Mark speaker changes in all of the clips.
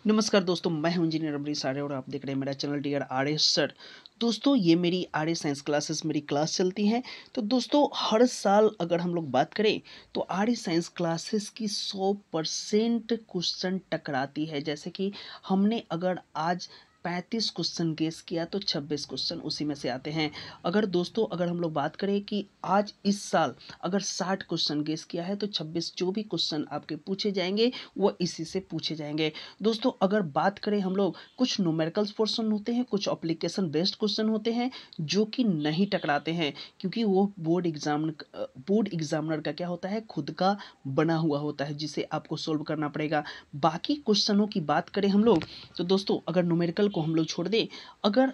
Speaker 1: नमस्कार दोस्तों, मैं हूं इंजीनियर अमरीश आर्य और आप देख रहे हैं मेरा चैनल डियर आर्य सर। दोस्तों, ये मेरी आर्य साइंस क्लासेस मेरी क्लास चलती हैं। तो दोस्तों, हर साल अगर हम लोग बात करें तो आर्य साइंस क्लासेस की 100% क्वेश्चन टकराती है। जैसे कि हमने अगर आज 35 क्वेश्चन गेस किया तो 26 क्वेश्चन उसी में से आते हैं। अगर हम लोग बात करें कि आज इस साल अगर 60 क्वेश्चन गेस किया है तो 26 जो भी क्वेश्चन आपके पूछे जाएंगे वो इसी से पूछे जाएंगे। दोस्तों, अगर बात करें हम लोग, कुछ न्यूमेरिकल्स पोर्शन होते हैं, कुछ एप्लीकेशन बेस्ड क्वेश्चन होते हैं जो कि नहीं टकराते हैं, क्योंकि वो बोर्ड एग्जामिनर का क्या होता है, खुद का बना हुआ होता है जिसे आपको सोल्व करना पड़ेगा। बाकी क्वेश्चनों की बात करें हम लोग, तो दोस्तों अगर न्यूमेरिकल को हम लोग छोड़ दें, अगर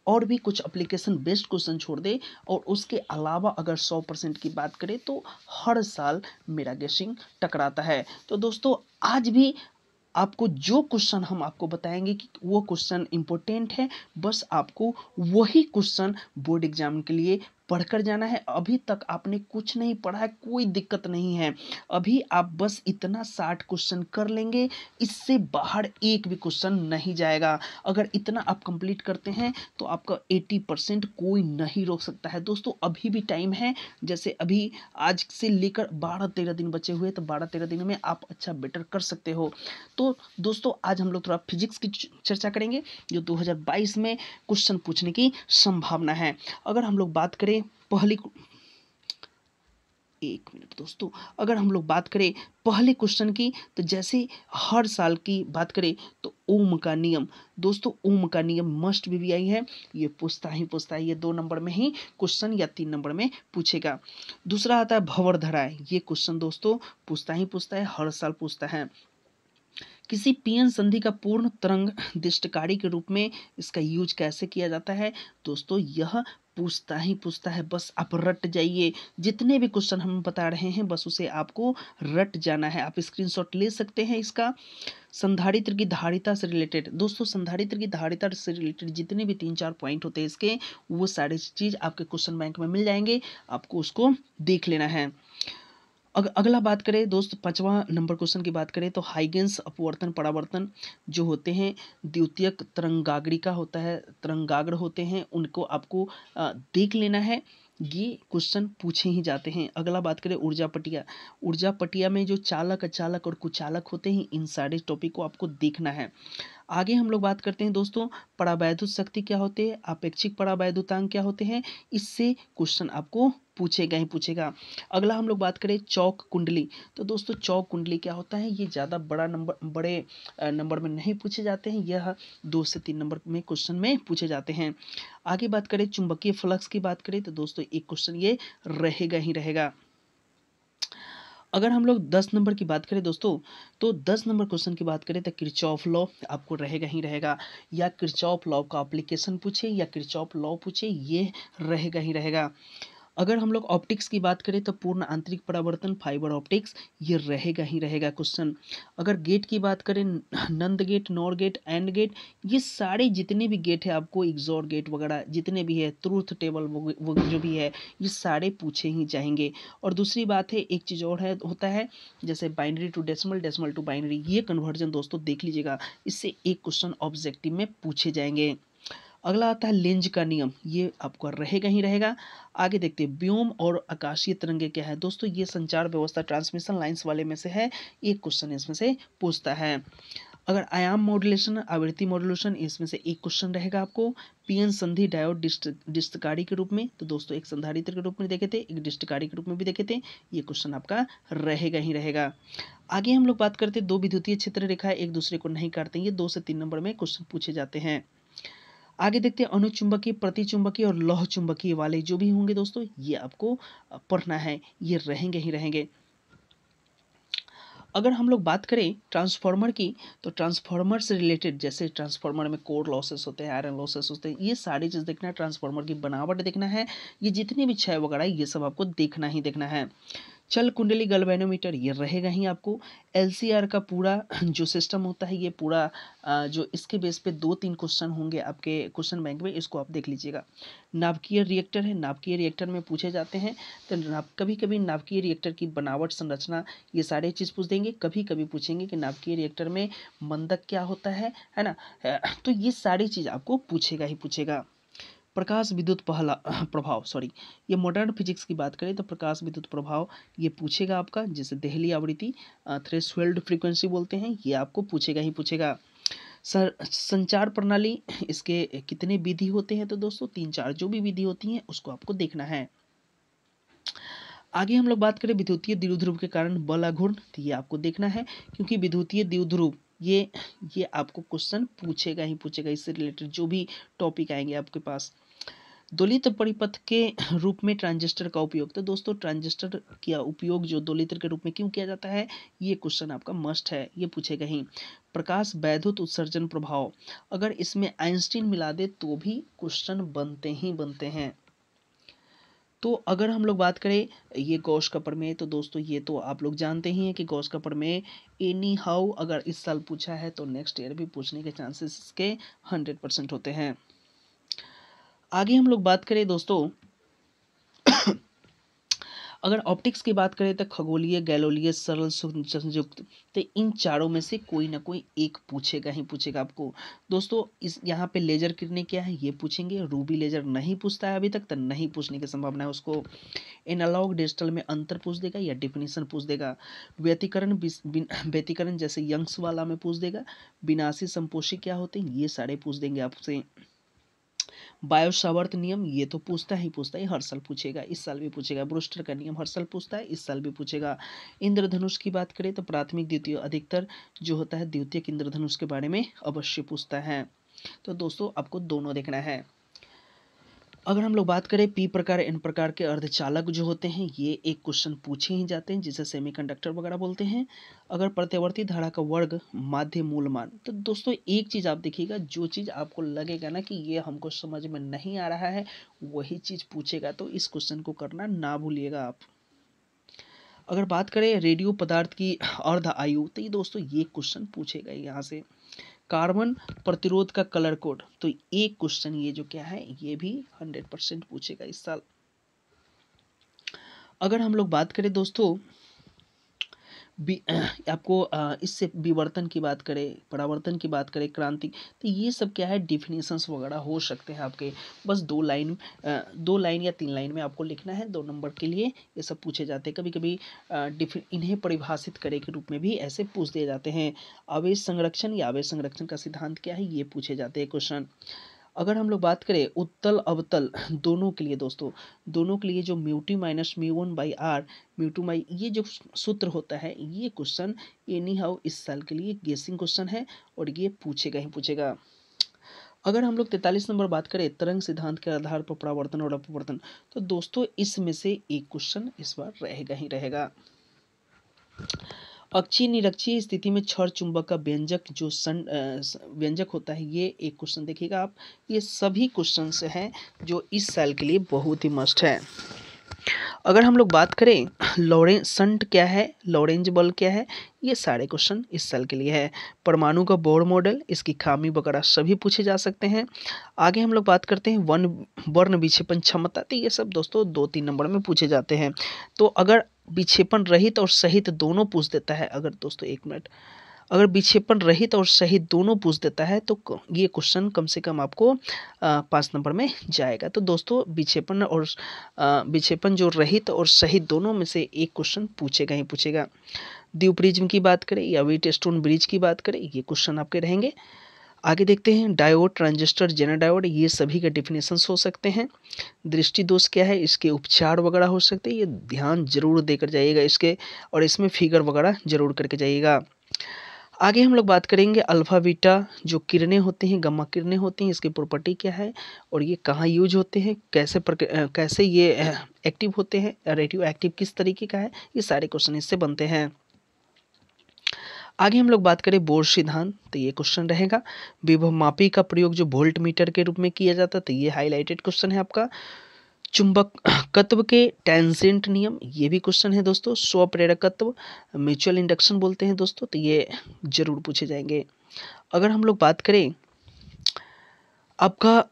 Speaker 1: और भी कुछ एप्लीकेशन बेस्ड क्वेश्चन छोड़ दे और उसके अलावा अगर 100% की बात करें तो हर साल मेरा गेसिंग टकराता है। तो दोस्तों, आज भी आपको जो क्वेश्चन हम आपको बताएंगे कि वो क्वेश्चन इंपॉर्टेंट है, बस आपको वही क्वेश्चन बोर्ड एग्जाम के लिए पढ़कर जाना है। अभी तक आपने कुछ नहीं पढ़ा है, कोई दिक्कत नहीं है। अभी आप बस इतना 60 क्वेश्चन कर लेंगे, इससे बाहर एक भी क्वेश्चन नहीं जाएगा। अगर इतना आप कंप्लीट करते हैं तो आपका 80% कोई नहीं रोक सकता है। दोस्तों, अभी भी टाइम है। जैसे अभी आज से लेकर 12-13 दिन बचे हुए, तो 12-13 दिन में आप अच्छा बेटर कर सकते हो। तो दोस्तों, आज हम लोग थोड़ा फिजिक्स की चर्चा करेंगे जो 2022 में क्वेश्चन पूछने की संभावना है। अगर हम लोग बात करें पहली एक मिनट दोस्तों, अगर हम लोग बात करें पहले क्वेश्चन की, तो जैसे हर साल की बात करें तो ओम का नियम। दोस्तों, ओम का नियम मस्ट भी आई है, ये पूछता है। ये 2 नंबर में ही क्वेश्चन या 3 नंबर में पूछेगा। दूसरा आता है भंवर धराए। ये क्वेश्चन दोस्तों पूछता है, हर साल पूछता है। किसी पीएन संधि का पूर्ण तरंग दिष्टकारी के रूप में इसका यूज कैसे किया जाता है। दोस्तों, यह पूछता है, बस आप रट जाइए। जितने भी क्वेश्चन हम बता रहे हैं बस उसे आपको रट जाना है। आप स्क्रीनशॉट ले सकते हैं इसका। संधारित्र की धारिता से रिलेटेड, दोस्तों संधारित्र की धारिता से रिलेटेड जितने भी 3-4 पॉइंट होते हैं इसके, वो सारे चीज आपके क्वेश्चन बैंक में मिल जाएंगे, आपको उसको देख लेना है। अगला बात करें दोस्त, 5वां नंबर क्वेश्चन की बात करें तो हाइगेंस अपवर्तन परावर्तन जो होते हैं, द्वितीयक तरंगाग्रिका होता है, तरंगाग्र होते हैं, उनको आपको देख लेना है। ये क्वेश्चन पूछे ही जाते हैं। अगला बात करें ऊर्जा पटिया। ऊर्जा पटिया में जो चालक अचालक और कुचालक होते हैं, इन सारे टॉपिक को आपको देखना है। आगे हम लोग बात करते हैं दोस्तों, परावैद्युत शक्ति क्या होते हैं, अपेक्षिक परावैद्युतांक क्या होते हैं। इससे क्वेश्चन आपको पूछेगा ही पूछेगा। अगला हम लोग बात करें चौक कुंडली। तो दोस्तों, चौक कुंडली क्या होता है, ये ज़्यादा बड़े नंबर में नहीं पूछे जाते हैं, यह 2 से 3 नंबर में क्वेश्चन में पूछे जाते हैं। आगे बात करें चुंबकीय फ्लक्स की बात करें तो दोस्तों एक क्वेश्चन ये रहेगा ही रहेगा। अगर हम लोग 10 नंबर की बात करें दोस्तों, तो 10 नंबर क्वेश्चन की बात करें तो किरचॉफ लॉ आपको रहेगा ही रहेगा। या किरचॉफ लॉ का एप्लीकेशन पूछे या किरचॉफ लॉ पूछे, ये रहेगा ही रहेगा। अगर हम लोग ऑप्टिक्स की बात करें तो पूर्ण आंतरिक परावर्तन फाइबर ऑप्टिक्स, ये रहेगा ही रहेगा क्वेश्चन। अगर गेट की बात करें, NAND gate, NOR gate, AND gate, ये सारे जितने भी गेट है आपको, इग्जोर गेट वगैरह जितने भी है, ट्रूथ टेबल वो जो भी है, ये सारे पूछे ही जाएंगे। और दूसरी बात है, एक चीज़ और है होता है, जैसे binary to decimal, decimal to binary, ये कन्वर्जन दोस्तों देख लीजिएगा, इससे एक क्वेश्चन ऑब्जेक्टिव में पूछे जाएंगे। अगला आता है लेंज का नियम, ये आपको रहेगा ही रहेगा। आगे देखते हैं व्योम और आकाशीय तरंगे क्या है। दोस्तों, ये संचार व्यवस्था ट्रांसमिशन लाइंस वाले में से है, एक क्वेश्चन इसमें से पूछता है। अगर आयाम मॉड्यूलेशन, आवृत्ति मॉड्यूलेशन, इसमें से एक क्वेश्चन रहेगा आपको। पीएन संधि डायोड डिस्टकारी के रूप में, तो दोस्तों एक संधारित्र के रूप में देखे थे, एक डिस्टकारी के रूप में भी देखे थे, ये क्वेश्चन आपका रहेगा ही रहेगा। आगे हम लोग बात करते हैं दो विद्युतीय क्षेत्र रेखा एक दूसरे को नहीं काटते, ये 2 से 3 नंबर में क्वेश्चन पूछे जाते हैं। आगे देखते हैं अनुचुंबकीय, प्रतिचुंबकीय और लौह चुंबकीय वाले जो भी होंगे दोस्तों, ये आपको पढ़ना है, ये रहेंगे ही रहेंगे। अगर हम लोग बात करें ट्रांसफार्मर की, तो ट्रांसफार्मर से रिलेटेड, जैसे ट्रांसफार्मर में कोर लॉसेस होते हैं, आयरन लॉसेस होते हैं, ये सारी चीज़ देखना है। ट्रांसफार्मर की बनावट देखना है, ये जितनी भी क्षय वगैरह ये सब आपको देखना ही देखना है। चल कुंडली गैल्वेनोमीटर ये रहेगा ही आपको। एलसीआर का पूरा जो सिस्टम होता है ये पूरा जो इसके बेस पे 2-3 क्वेश्चन होंगे आपके क्वेश्चन बैंक में, इसको आप देख लीजिएगा। नाभिकीय रिएक्टर है, नाभिकीय रिएक्टर में पूछे जाते हैं तो कभी कभी नाभिकीय रिएक्टर की बनावट, संरचना, ये सारे चीज़ पूछ देंगे। कभी कभी पूछेंगे कि नाभिकीय रिएक्टर में मंदक क्या होता है ना। तो ये सारी चीज़ आपको पूछेगा ही पूछेगा। प्रकाश विद्युत पहला प्रभाव, सॉरी, ये मॉडर्न फिजिक्स की बात करें तो प्रकाश विद्युत प्रभाव ये पूछेगा आपका, जिसे देहली आवृत्ति, थ्रेशोल्ड फ्रीक्वेंसी बोलते हैं, ये आपको पूछेगा ही पूछेगा। संचार प्रणाली, इसके कितने विधि होते हैं, तो दोस्तों 3-4 जो भी विधि होती हैं उसको आपको देखना है। आगे हम लोग बात करें विद्युतीय द्विध्रुव के कारण बल आघूर्ण, तो ये आपको देखना है, क्योंकि विद्युतीय द्विध्रुव ये आपको क्वेश्चन पूछेगा ही पूछेगा। इससे रिलेटेड जो भी टॉपिक आएंगे आपके पास। दोलित परिपथ के रूप में ट्रांजिस्टर का उपयोग, तो दोस्तों ट्रांजिस्टर का उपयोग जो दोलित्र के रूप में क्यों किया जाता है, ये क्वेश्चन आपका मस्ट है, ये पूछेगा ही। प्रकाश वैद्युत उत्सर्जन प्रभाव, अगर इसमें आइंस्टीन मिला दे तो भी क्वेश्चन बनते ही बनते हैं। तो अगर हम लोग बात करें ये गॉस का प्रमेय, तो दोस्तों ये तो आप लोग जानते ही हैं कि गॉस का प्रमेय एनी हाउ अगर इस साल पूछा है तो नेक्स्ट ईयर भी पूछने के चांसेस इसके 100% होते हैं। आगे हम लोग बात करें दोस्तों अगर ऑप्टिक्स की बात करें तो खगोलीय, गैलोलीय, सरल संयुक्त, तो इन चारों में से कोई ना कोई एक पूछेगा ही पूछेगा आपको। दोस्तों इस यहाँ पे लेजर किरणें क्या है ये पूछेंगे। रूबी लेजर नहीं पूछता है अभी तक, तो नहीं पूछने की संभावना है उसको। एनालॉग डिजिटल में अंतर पूछ देगा या डिफिनीशन पूछ देगा। व्यतिकरण जैसे यंग्स वाला में पूछ देगा। विनाशी संपोषी क्या होते हैं ये सारे पूछ देंगे आपसे। बायो सावर्त नियम ये तो पूछता ही पूछता है, हर साल पूछेगा, इस साल भी पूछेगा। ब्रूस्टर का नियम हर साल पूछता है, इस साल भी पूछेगा। इंद्रधनुष की बात करें तो प्राथमिक द्वितीय अधिकतर जो होता है द्वितीयक इंद्रधनुष के बारे में अवश्य पूछता है। तो दोस्तों आपको दोनों देखना है। अगर हम लोग बात करें पी प्रकार एन प्रकार के अर्धचालक जो होते हैं ये एक क्वेश्चन पूछे ही जाते हैं, जिसे सेमीकंडक्टर वगैरह बोलते हैं। अगर प्रत्यावर्ती धारा का वर्ग माध्य मूल मान, तो दोस्तों एक चीज़ आप देखिएगा, जो चीज़ आपको लगेगा ना कि ये हमको समझ में नहीं आ रहा है वही चीज़ पूछेगा, तो इस क्वेश्चन को करना ना भूलिएगा आप। अगर बात करें रेडियो पदार्थ की अर्ध आयु, तो ये दोस्तों ये क्वेश्चन पूछेगा यहाँ से। कार्बन प्रतिरोध का कलर कोड, तो एक क्वेश्चन ये जो क्या है ये भी 100% पूछेगा इस साल। अगर हम लोग बात करें दोस्तों आपको इससे विवर्तन की बात करें, परावर्तन की बात करें, क्रांति, तो ये सब क्या है डिफिनीशंस वगैरह हो सकते हैं आपके। बस 2 लाइन या 3 लाइन में आपको लिखना है, 2 नंबर के लिए ये सब पूछे जाते हैं। कभी कभी इन्हें परिभाषित करे के रूप में भी ऐसे पूछ दिए जाते हैं। आवेश संरक्षण या आवेश संरक्षण का सिद्धांत क्या है ये पूछे जाते हैं क्वेश्चन। अगर हम लोग बात करें उत्तल अवतल दोनों के लिए दोस्तों, दोनों के लिए जो म्यू टी माइनस μ1/r म्यू2 माई ये जो सूत्र होता है ये क्वेश्चन एनी हाउ इस साल के लिए गेसिंग क्वेश्चन है और ये पूछेगा ही पूछेगा। अगर हम लोग 43 नंबर बात करें तरंग सिद्धांत के आधार पर परावर्तन और अपवर्तन, तो दोस्तों इसमें से एक क्वेश्चन इस बार रहेगा ही रहेगा। अक्षीय निरक्षीय स्थिति में क्षण चुंबक का व्यंजक जो व्यंजक होता है ये एक क्वेश्चन देखिएगा आप। ये सभी क्वेश्चन हैं जो इस साल के लिए बहुत ही मस्ट है। अगर हम लोग बात करें लॉरेंज संट क्या है, लॉरेंज बल क्या है, ये सारे क्वेश्चन इस साल के लिए है। परमाणु का बोर मॉडल, इसकी खामी वगैरह सभी पूछे जा सकते हैं। आगे हम लोग बात करते हैं वर्ण विक्षेपण क्षमता, तो ये सब दोस्तों 2-3 नंबर में पूछे जाते हैं। तो अगर विक्षेपण रहित और सहित दोनों पूछ देता है, अगर दोस्तों 1 मिनट, अगर विक्षेपण रहित और सहित दोनों पूछ देता है तो ये क्वेश्चन कम से कम आपको 5 नंबर में जाएगा। तो दोस्तों विक्षेपण जो रहित और सहित दोनों में से एक क्वेश्चन पूछेगा ही पूछेगा। द्विप्रिज्म की बात करें या व्हीटस्टोन ब्रिज की बात करें, ये क्वेश्चन आपके रहेंगे। आगे देखते हैं डायोड, ट्रांजिस्टर, जेनर डायोड, ये सभी के डिफिनेशंस हो सकते हैं। दृष्टि दोष क्या है, इसके उपचार वगैरह हो सकते हैं, ये ध्यान जरूर देकर जाइएगा इसके, और इसमें फिगर वगैरह जरूर करके जाइएगा। आगे हम लोग बात करेंगे अल्फा बीटा जो किरणें होती हैं, गम्मा किरणें होती हैं, इसकी प्रॉपर्टी क्या है और ये कहाँ यूज होते हैं, कैसे ये एक्टिव होते हैं, रेडियो एक्टिव किस तरीके का है, ये सारे क्वेश्चन इससे बनते हैं। आगे हम लोग बात करें बोर सिद्धांत, तो ये क्वेश्चन रहेगा। विभव मापी का प्रयोग जो वोल्ट मीटर के रूप में किया जाता है, तो ये हाईलाइटेड क्वेश्चन है आपका। चुंबकत्व के टेंजेंट नियम, ये भी क्वेश्चन है दोस्तों। स्वप्रेरकत्व, म्यूचुअल इंडक्शन बोलते हैं दोस्तों, तो ये जरूर पूछे जाएंगे। अगर हम लोग बात करें आपका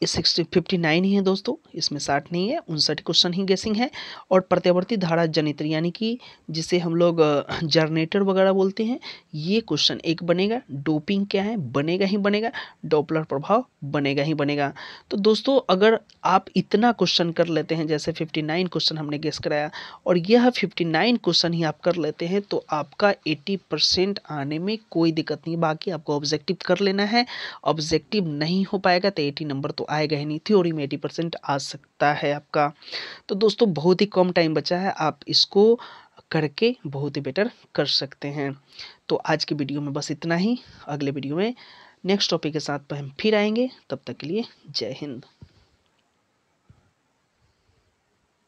Speaker 1: 59 ही है दोस्तों, इसमें 60 नहीं है, 59 क्वेश्चन ही गेसिंग है। और प्रत्यावर्ती धारा जनित्र यानी कि जिसे हम लोग जनरेटर वगैरह बोलते हैं, ये क्वेश्चन एक बनेगा। डोपिंग क्या है, बनेगा ही बनेगा। डॉपलर प्रभाव बनेगा ही बनेगा। तो दोस्तों अगर आप इतना क्वेश्चन कर लेते हैं, जैसे 59 क्वेश्चन हमने गेस कराया और यह 59 क्वेश्चन ही आप कर लेते हैं, तो आपका 80% आने में कोई दिक्कत नहीं। बाकी आपको ऑब्जेक्टिव कर लेना है। ऑब्जेक्टिव नहीं हो पाएगा तो 80 नंबर तो आएगा ही नहीं। थ्योरी में 80% आ सकता है आपका। तो दोस्तों बहुत ही कम टाइम बचा है, आप इसको करके बहुत ही बेटर कर सकते हैं। तो आज की वीडियो में बस इतना ही। अगले वीडियो में नेक्स्ट टॉपिक के साथ हम फिर आएंगे। तब तक के लिए जय हिंद।